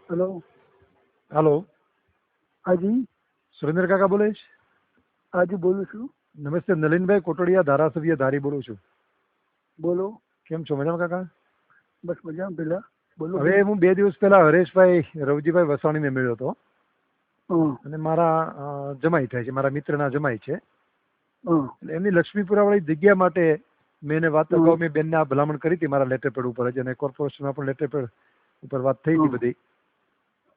Hello. હાલો, હાજી. સુરેન્દ્ર કાકા બોલે છે? હાજી બોલું છું. નમસ્તે, નલિનભાઈ કોટડિયા, ધારાસભ્ય ધારી બોલું છું. બોલો. કેમ છો? મજામાં કાકા? બસ મજામાં. પેલા બોલો. હવે હું 2 દિવસ પહેલા હરેશભાઈ રવજીભાઈ વસાણીને મળ્યો હતો હા અને મારા જમાઈ થાય છે, મારા મિત્રના જમાઈ છે. હા એટલે એમની લક્ષ્મીપુરાવાળી જગ્યા માટે મેં એને વાત હમ. અગાઉ મેં બેનને આ ભલામણ કરી હતી મારા લેટર પેડ ઉપર જ, અને કોર્પોરેશનમાં પણ લેટર પેડ ઉપર વાત થઈ હતી હમ. બધી.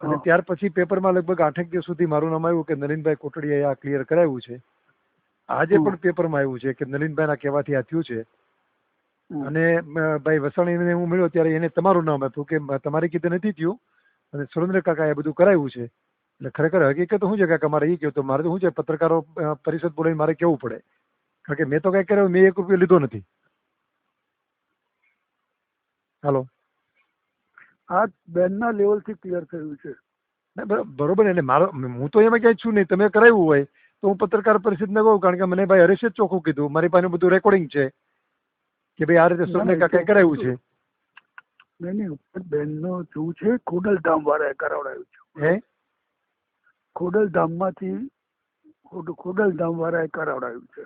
અને હા. ત્યાર પછી પેપરમાં લગભગ 8 દિવસ સુધી મારું નામ આવ્યું કે નલિનભાઈ કોટડિયાએ આ ક્લિયર કરાવ્યું છે. આજે હમ. પણ પેપરમાં આવ્યું છે કે નલિનભાઈના કહેવાથી આ થયું છે. હમ. અને ભાઈ વસાણીને હું મળ્યો ત્યારે એને તમારું નામ આપ્યું કે તમારી કીધે નથી થયું અને સુરેન્દ્ર કાકાએ બધું કરાવ્યું છે. એટલે ખરેખર હકીકત શું છે કાકા, મારે એ કહ્યું તો મારે તો શું છે, પત્રકારો પરિષદ બોલાવીને મારે કેવું પડે, કારણ કે મેં તો કઈ કર્યું, મેં 1 રૂપિયો લીધો નથી. હાલો. આ બેનના લેવલથી ક્લિયર થયું છે. બરોબર ને, એટલે મારો હું તો એમાં ક્યાંય છું નહીં. તમે કરાવ્યું હોય તો હું પત્રકાર પરિષદને કહું, કારણ કે મને ભાઈ હરેશે જ ચોખ્ખું કીધું, મારી પાસે બધું રેકોર્ડિંગ છે કે ભાઈ આ રીતે સુરેન્દ્ર કાકાએ કરાવ્યું છે. નહીં, બેનનો શું છે, ખોડલધામ વાળાએ કરાવડાવ્યું છે. હે? ખોડલધામમાંથી ખોડલધામ વાળાએ કરાવડાવ્યું છે.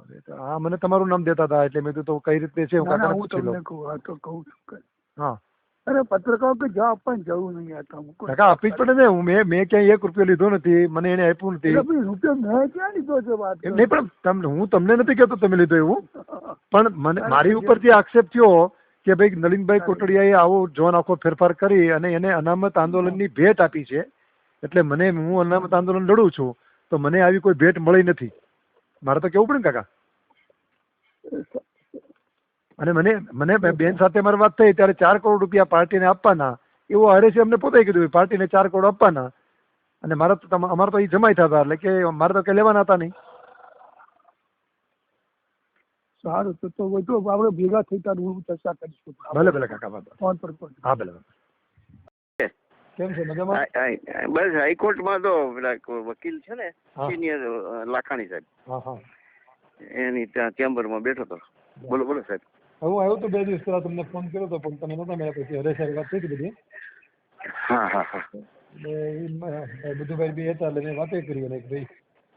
હવે તો હા, મને તમારું નામ દેતા હતા એટલે મેં કીધું તો કઈ રીતે છે, હું ના ના, કાકાને હું પૂછી લઉં. તમને કહું, આ તો કહું છું કે હા અરે પત્રકારો કે જવાબ આપવાની જરૂર નહીં. આ તો કાકા આપી જ પડે ને. મેં ક્યાંય 1 રૂપિયો લીધો નથી, મને એને આપ્યું નથી. રૂપિયો મેં ક્યાં લીધો છે? વાત એમ નહીં, પણ હું તમને નથી કહેતો તમે લીધો એવું, પણ મને મારી ઉપરથી આક્ષેપ થયો કે ભાઈ નલિનભાઈ કોટડિયાએ આવો જોન આખો ફેરફાર કરી અને એને અનામત આંદોલનની ભેટ આપી છે. એટલે હું અનામત આંદોલન લડું છું તો મને આવી કોઈ ભેટ મળી નથી. મારે તો કેવું પડે ને કાકા. અને મને બેન સાથે મારી વાત થઈ ત્યારે 4 કરોડ રૂપિયા પાર્ટીને આપવાના એવું હરેશે અમને પોતે કીધું, પાર્ટીને 4 કરોડ આપવાના. અને અમારે તો એ જમાઈ થતા, એટલે કે મારે તો કઈ લેવાના હતા નહીં. સારું, તો બધું આપણે ભેગા થઈ હું ચર્ચા કરીશું. ભલે ભલે કાકા, ફોન પર પણ. હા ભલે. કેમ છે? મજામાં? બસ હાઈકોર્ટમાં તો વકીલ છે ને, હા. સિનિયર લાખાણી સાહેબ, હા હા. એની ત્યાં ચેમ્બરમાં બેઠો હતો. બોલો બોલો સાહેબ. હું આવ્યો તો 2 દિવસ પહેલા, તમને ફોન કર્યો હતો પણ તમે નહોતા મળ્યા. પછી હરેશ વાત થઈ હતી બધી. હા હા હા. એટલે બધું ભાઈ બે હતા એટલે મેં વાતે કરી અને ભાઈ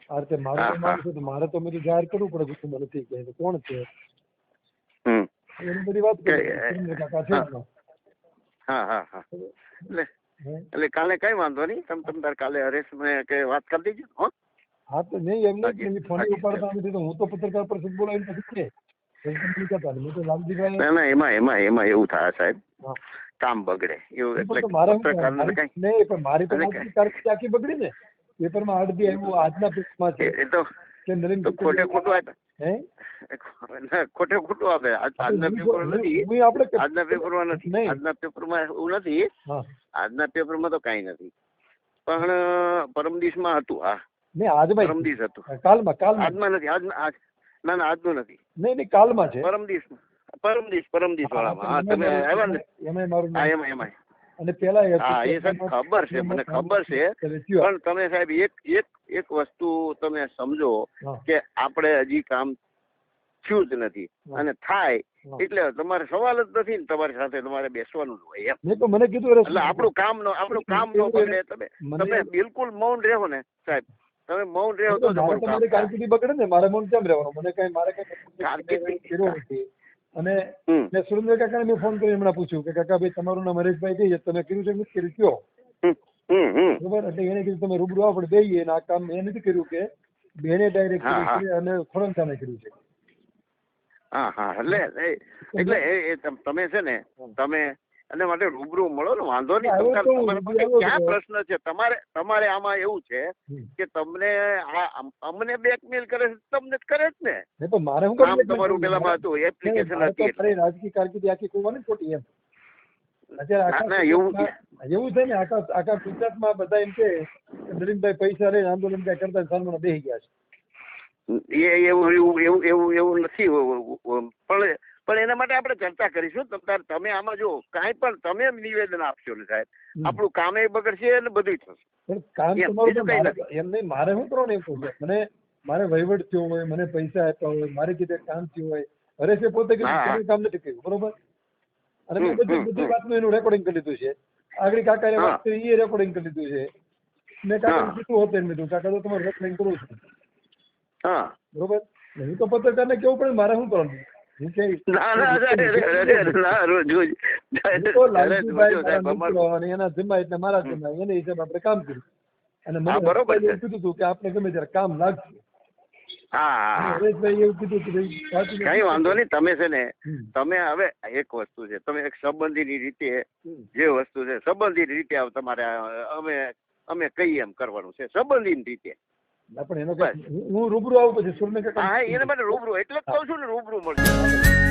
આ રીતે હા, મારું હા. છે તો મારે તો બધું જાહેર કરવું પડે કે મને નથી કે કોણ છે હમ. એની બધી વાત કરી. સુરેન્દ્ર કાકા છે એમાં. હા હા હા. એટલે કાલે કઈ વાંધો નહીં, તમે તાર કાલે હરેશ કે વાત કરી દેજો. હો. હા તો નહીં, એમને ફોન ઉપાડતા નથી તો હું તો પત્રકાર પરિષદ બોલાવીને પછી લાલજીભાઈ. ના ના, એમાં એવું થાય સાહેબ, હા. કામ બગડે એવું. એટલે મારે પત્રકારને કઈ નહીં, પણ મારી તો કારકિર્દી આખી બગડી ને. પેપરમાં આડદી આવ્યું, આજના પેપરમાં છે એ તો કે નરેન્દ્ર ખોટે ખોટું આપે. હે ખોટે ખોટું આપે. આજના પેપર નથી, આજના પેપરમાં નથી, નહીં. આજના પેપરમાં એવું નથી. હા. આજના પેપરમાં તો કઈ નથી, પણ પરમ દિવસમાં હતું. હા, નહીં આજ ભાઈ પરમ દિવસ હતું. કાલમાં આજમાં નથી. ના ના, આજનું નથી. નહીં કાલમાં છે. પરમ દિવસ વાળામાં. હા, તમે આવ્યા ને? એમાં મારું હા, નામ એમાં અને પેલા હા, એ સાહેબ ખબર છે, મને ખબર છે. પણ તમે સાહેબ એક વસ્તુ તમે સમજો કે આપણે હજી કામ થયું જ નથી, અને થાય એટલે તમારે સવાલ જ નથી ને, તમારી સાથે તમારે બેસવાનું જ હોય એમ. મેં તો મને કીધું એટલે આપણું કામ નો બગડે. તમે બિલકુલ મૌન રહો ને સાહેબ, તમે મૌન રહો તો તમારું કામ મારી કારકિર્દી બગડે ને. મારે મૌન કેમ રહેવાનું? મને કઈ મારે કઈ કારકિર્દી નથી. અને મેં સુરેન્દ્ર કાકાને મેં ફોન કરી હમણાં પૂછ્યું કે કાકા ભાઈ તમારું નામ હરેશભાઈ કહીએ, તમે કર્યું છે નથી કર્યું કયો? બરોબર. એટલે એને કીધું તમે રૂબરૂ આવો આપણે બેહીએ. અને આ કામ એ નથી કર્યું કે બેને ડાયરેક્ટ કર્યું છે અને ખોડલ સામે કર્યું છે. હા હા. એટલે તમે છે ને, તમે એના માટે રૂબરૂ મળો ને, વાંધો નહીં. તમારા પાસે ક્યાં પ્રશ્ન છે? તમારે આમાં એવું છે કે તમને અમને બ્લેકમેલ કરે છે, તમને જ કરે જ ને. મારે શું કામ તમારું પેલામાં હતું, એપ્લિકેશન હતી. રાજકીય કારકિર્દી આખી કોવાની ખોટી એમ. અત્યારે એવું છે ને, આખા ગુજરાતમાં બધા એમ કે નરેન્દ્રભાઈ પૈસા લઈને આંદોલન કઈ કરતા સામે બેસી ગયા છે. એવું નથી. પણ એના માટે આપણે ચર્ચા કરીશું. તમે આમાં જો કાંઈ પણ તમે નિવેદન આપશો ને સાહેબ, આપણું કામ એ બગડશે અને બધું થશે. કામ એમ નહીં, મારે શું કરવાનું એમ કહું છું. મારે વહીવટ થયો હોય, મને પૈસા આપ્યા હોય, મારે કીધે કામ થયું હોય, હરેશે પોતે કામ નથી કર્યું. બરોબર. અને મેં બધી વાતનું એનું રેકોર્ડિંગ કરી લીધું છે. આગળ કાકાએ હા. વાત કરી એ રેકોર્ડિંગ કરી લીધું છે. મેં કાકાને હા. કીધું હોતે મેં કીધું કાકા તો તમારે રેકોર્ડિંગ કરવું છે હા બરોબર. હું તો પત્રકારને કેવું પડે મારે શું કરવાનું? હું કે ના ના ના રોજ રોજ હું તો લાલજીભાઈ મારા મિત્રો અને એના જમાય એટલે મારા જમાય એને હિસાબે આપણે કામ કર્યું. અને મને હા, બરોબર છે. એવું કીધું હતું કે આપણે ગમે ત્યારે કામ લાગશે. હા હા હા હરેશભાઈ એવું કીધું કે ભાઈ સાચું કઈ વાંધો નહીં. તમે છે ને હમ. તમે હવે એક વસ્તુ છે, તમે એક સંબંધીની રીતે હમ. જે વસ્તુ છે સંબંધી રીતે તમારે અમે કહીએ એમ કરવાનું છે સંબંધીની રીતે. આપણે એનો હું રૂબરૂ આવું પછી સુરને હા એને માટે રૂબરૂ એટલે જ કહું છું ને રૂબરૂ મળશે.